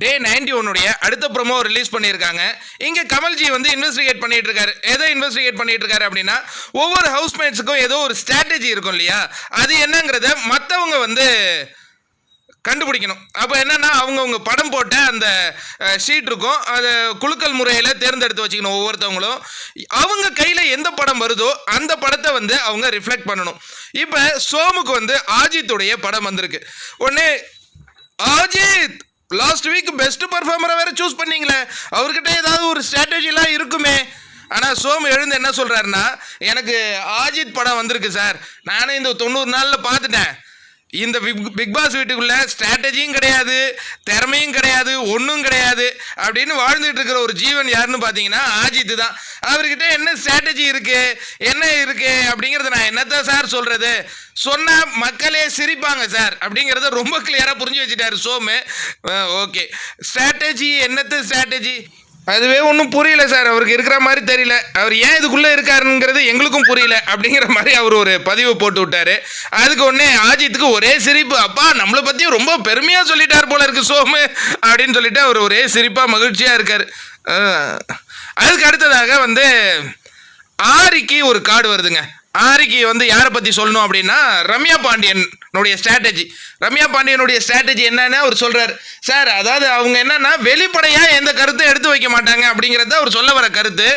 டே 91 அடுத்த promo release பண்ணியிருக்காங்க. இங்கே கமல்ஜி வந்து இன்வெஸ்டிகேட் பண்ணிட்டு இருக்காரு. எதை இன்வெஸ்டிகேட் பண்ணிட்டு இருக்காரு அப்படின்னா, ஒவ்வொரு ஹவுஸ்மேட்ஸுக்கும் ஏதோ ஒரு ஸ்ட்ராட்டஜி இருக்கும் இல்லையா, அது என்னங்கிறத மற்றவங்க வந்து கண்டுபிடிக்கணும். அப்போ என்னன்னா, அவங்கவுங்க படம் போட்ட அந்த ஷீட் இருக்கும், அதை குலுக்கல் முறையில் தேர்ந்தெடுத்து வச்சுக்கணும். ஒவ்வொருத்தவங்களும் அவங்க கையில் எந்த படம் வருதோ அந்த படத்தை வந்து அவங்க ரிஃப்ளெக்ட் பண்ணணும். இப்போ சோமுக்கு வந்து ஆஜித்துடைய படம் வந்திருக்கு. உடனே ஆஜித் லாஸ்ட் வீக் பெஸ்ட் பர்ஃபார்மரை வேற சூஸ் பண்ணீங்களே, அவர்கிட்ட ஏதாவது ஒரு ஸ்ட்ராட்டஜிலாம் இருக்குமே. ஆனால் சோமு எழுந்து என்ன சொல்கிறாருன்னா, எனக்கு ஆஜித் படம் வந்திருக்கு சார், நானே இந்த 90 நாளில் பார்த்துட்டேன். இந்த பிக் பாஸ் வீட்டுக்குள்ள ஸ்ட்ராட்டஜியும் கிடையாது, திறமையும் கிடையாது, ஒன்றும் கிடையாது அப்படின்னு வாழ்ந்துட்டு இருக்கிற ஒரு ஜீவன் யாருன்னு பார்த்தீங்கன்னா ஆஜித் தான். அவர்கிட்ட என்ன ஸ்ட்ராட்டஜி இருக்கு, என்ன இருக்கு அப்படிங்கிறத நான் என்னத்த சார் சொல்றது, சொன்னா மக்களே சிரிப்பாங்க சார் அப்படிங்கிறத ரொம்ப கிளியரா புரிஞ்சு வச்சுட்டாரு சோமு. ஓகே, ஸ்ட்ராட்டஜி என்னத்த ஸ்ட்ராட்டஜி, அதுவே ஒன்றும் புரியல சார், அவருக்கு இருக்கிற மாதிரி தெரியல, அவர் ஏன் இதுக்குள்ளே இருக்காருங்கிறது எங்களுக்கும் புரியல அப்படிங்கிற மாதிரி அவர் ஒரு பதிவு போட்டு விட்டாரு. அதுக்கு ஒன்றே ஆஜித்துக்கு ஒரே சிரிப்பு, அப்பா நம்மளை பற்றி ரொம்ப பெருமையாக சொல்லிட்டார் போல இருக்கு சோமு அப்படின்னு சொல்லிட்டு அவர் ஒரே சிரிப்பாக மகிழ்ச்சியாக இருக்கார். அதுக்கு அடுத்ததாக வந்து ஆரிக்கு ஒரு கார்டு வருதுங்க. ஆரிக்கு வந்து யாரை பற்றி சொல்லணும் அப்படின்னா, ரம்யா பாண்டியனுடைய ஸ்ட்ராட்டஜி. ரம்யா பாண்டியனுடைய ஸ்ட்ராட்டஜி என்னன்னு அவர் சொல்கிறார். சார், அதாவது அவங்க என்னன்னா வெளிப்படையாக எந்த கருத்தை எடுத்து வைக்க மாட்டாங்க அப்படிங்கிறத அவர் சொல்ல வர கருத்து.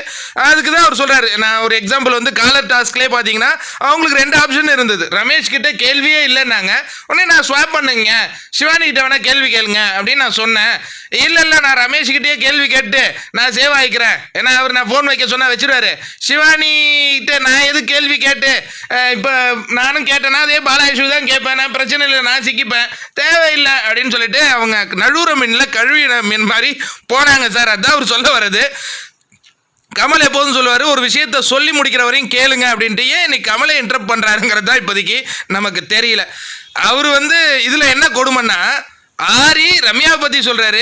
அதுக்கு தான் அவர் சொல்கிறாரு. நான் ஒரு எக்ஸாம்பிள் வந்து காலர் டாஸ்க்லேயே பார்த்தீங்கன்னா அவங்களுக்கு 2 ஆப்ஷன் இருந்தது. ரமேஷ் கிட்ட கேள்வியே இல்லைன்னாங்க. உடனே நான் ஸ்வாப் பண்ணுங்க, சிவானி கிட்ட வேணா கேள்வி கேளுங்க அப்படின்னு நான் சொன்னேன். இல்லை நான் ரமேஷ்கிட்டே கேள்வி கேட்டு நான் சேவ் ஆகிக்கிறேன், ஏன்னா அவர் நான் ஃபோன் வைக்க சொன்னால் வச்சிருவாரு. சிவானி கிட்ட நான் எது கேள்வி கேட்டு இப்போ நானும் கேட்டேன்னா அதே பாலாஜி தான் கேட்பேன், நான் பிரச்சனை இல்லை, நான் சிக்கிப்பேன், தேவையில்லை அப்படின்னு சொல்லிட்டு அவங்க நடுவுற மீனில் கழுவின மீன் மாதிரி போனாங்க சார். அதுதான் அவர் சொல்ல வர்றது. கமல் எப்போதும் சொல்லுவார், ஒரு விஷயத்தை சொல்லி முடிக்கிற வரையும் கேளுங்க அப்படின்ட்டு. ஏன் இன்னைக்கு கமலை இன்டரப்ட் பண்ணுறாருங்கிறது தான் இப்போதைக்கு நமக்கு தெரியல. அவர் வந்து இதில் என்ன கொடுமைன்னா, ஆரி ரம்யாவை பற்றி சொல்கிறாரு,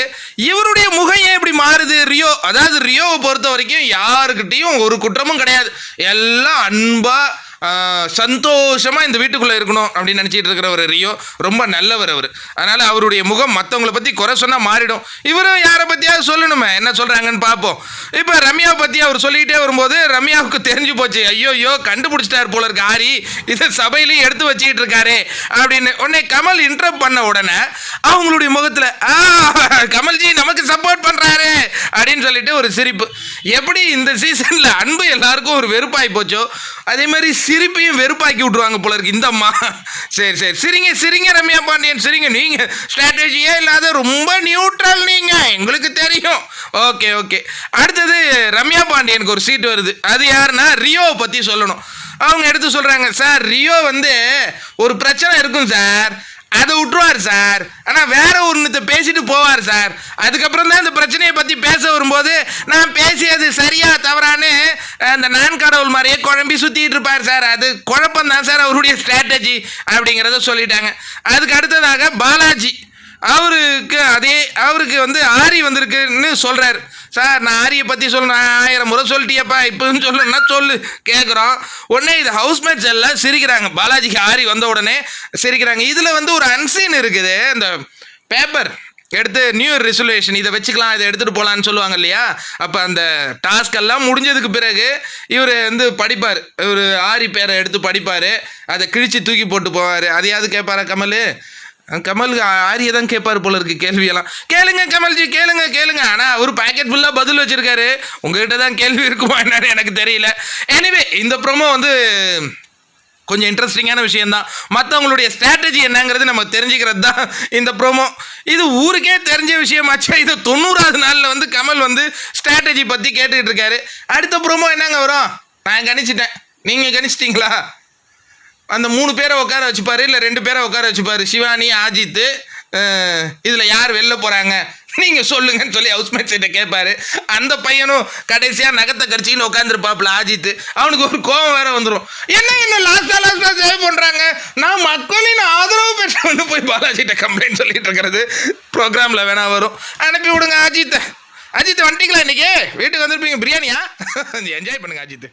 இவருடைய முகம் ஏன் இப்படி மாறுது. ரியோ, அதாவது ரியோவை பொறுத்த வரைக்கும் யாருக்கிட்டையும் ஒரு குற்றமும் கிடையாது, எல்லாம் அன்பாக சந்தோஷமாக இந்த வீட்டுக்குள்ளே இருக்கணும் அப்படின்னு நினச்சிட்டு இருக்கிற ஒரு ரியோ ரொம்ப நல்லவர் அவர். அதனால் அவருடைய முகம் மற்றவங்களை பற்றி குறை சொன்னால் மாறிடும். இவரும் யாரை பற்றியாவது சொல்லணுமே, என்ன சொல்கிறாங்கன்னு பார்ப்போம். இப்போ ரம்யாவை பற்றி அவர் சொல்லிக்கிட்டே வரும்போது ரம்யாவுக்கு தெரிஞ்சு போச்சு, ஐயோ கண்டுபிடிச்சிட்டார் போல இருக்கு ஆரி, இதை சபையிலையும் எடுத்து வச்சுக்கிட்டு இருக்காரு அப்படின்னு. உடனே கமல் இன்டரப்ட் பண்ண உடனே அவங்களுடைய முகத்தில் கமல்ஜி நமக்கு சப்போர்ட் பண்ணுறாரு அப்படின்னு சொல்லிட்டு ஒரு சிரிப்பு. எப்படி இந்த சீசனில் அன்பு எல்லாருக்கும் ஒரு வெறுப்பாகி போச்சோ, அதே மாதிரி சிரிப்பையும் வெறுப்பாக்கி விட்ருவாங்க போல இருக்கு இந்த அம்மா. சரி சிரிங்க ரம்யா பாண்டியன், சிரிங்க. நீங்கள் ஸ்ட்ராட்டஜியே இல்லாத ரொம்ப நியூட்ரல், நீங்கள் எங்களுக்கு தெரியும். ஓகே அடுத்தது ரம்யா பாண்டியனுக்கு ஒரு சீட் வருது. அது யாருன்னா ரியோவை பற்றி சொல்லணும். அவங்க எடுத்து சொல்கிறாங்க, சார் ரியோ வந்து ஒரு பிரச்சனை இருக்கும் சார், அதை விட்டுருவார் சார், ஆனால் வேற ஒன்றுத்தை பேசிட்டு போவார் சார். அதுக்கப்புறம் தான் இந்த பிரச்சனையை பற்றி பேச வரும்போது நான் பேசியது சரியா தவறான்னு அந்த நான் கடவுள் மாதிரியே குழம்பி சுற்றிட்டு இருப்பார் சார். அது குழப்பம் தான் சார் அவருடைய ஸ்ட்ராட்டஜி அப்படிங்கிறத சொல்லிட்டாங்க. அதுக்கு அடுத்ததாக பாலாஜி, அவருக்கு வந்து ஆரி வந்திருக்குன்னு சொல்கிறார். சார் நான் ஆரியை பற்றி சொல்லணும், 1000 முறை சொல்லிட்டியப்பா, இப்போன்னு சொல்லணும்னா சொல்லு கேட்குறோம். உடனே இது ஹவுஸ்மேட்ஸ் எல்லாம் சிரிக்கிறாங்க. பாலாஜிக்கு ஆரி வந்த உடனே சிரிக்கிறாங்க. இதில் வந்து ஒரு அன்சீன் இருக்குது. இந்த பேப்பர் எடுத்து நியூ இயர் ரெசல்யூஷன் இதை வச்சுக்கலாம், இதை எடுத்துகிட்டு போகலான்னு சொல்லுவாங்க இல்லையா. அப்போ அந்த டாஸ்க் எல்லாம் முடிஞ்சதுக்கு பிறகு இவர் வந்து படிப்பார், இவர் ஆரி பேரை எடுத்து படிப்பார், அதை கிழிச்சு தூக்கி போட்டு போவார். அதையாவது கேட்பாரா கமல்? கமலுக்கு ஆரியை தான் கேட்பார் போல இருக்கு கேள்வியெல்லாம். கேளுங்க கமல்ஜி, கேளுங்க. ஆனால் அவர் பேக்கெட் ஃபுல்லாக பதில் வச்சிருக்காரு. உங்ககிட்ட தான் கேள்வி இருக்குமா என்னன்னு எனக்கு தெரியல. எனிவே இந்த ப்ரோமோ வந்து கொஞ்சம் இன்ட்ரெஸ்டிங்கான விஷயம்தான். மற்றவங்களுடைய ஸ்ட்ராட்டஜி என்னங்கிறது நம்ம தெரிஞ்சுக்கிறது தான் இந்த ப்ரோமோ. இது ஊருக்கே தெரிஞ்ச விஷயமாச்சா. இது 90வது நாளில் வந்து கமல் வந்து ஸ்ட்ராட்டஜி பற்றி கேட்டுக்கிட்டு இருக்காரு. அடுத்த ப்ரோமோ என்னங்க வரும், நான் கணிச்சிட்டேன், நீங்கள் கணிச்சிட்டிங்களா? அந்த 3 பேரை உட்கார வச்சுப்பாரு, இல்லை 2 பேரை உட்கார வச்சுப்பாரு, சிவானி ஆஜித்து. இதில் யார் வெளில போகிறாங்க நீங்கள் சொல்லுங்கன்னு சொல்லி ஹவுஸ்மேட்ஸ் கிட்ட கேட்பாரு. அந்த பையனும் கடைசியாக நகத்தை கடிச்சின்னு உட்காந்துருப்பாப்புல ஆஜித்து. அவனுக்கு ஒரு கோபம் வேற வந்துடும், என்ன லாஸ்ட்டாக சேவ் பண்ணுறாங்க, நான் மக்களின் ஆதரவு பெற்ற வந்து போய் பாலாஜிட்ட கம்ப்ளைண்ட் சொல்லிட்டு இருக்கிறது ப்ரோக்ராமில் வேணா வரும். அனுப்பி விடுங்க அஜித் வந்துட்டீங்களா, இன்னைக்கு வீட்டுக்கு வந்துருப்பீங்க, பிரியாணியா என்ஜாய் பண்ணுங்க அஜித்.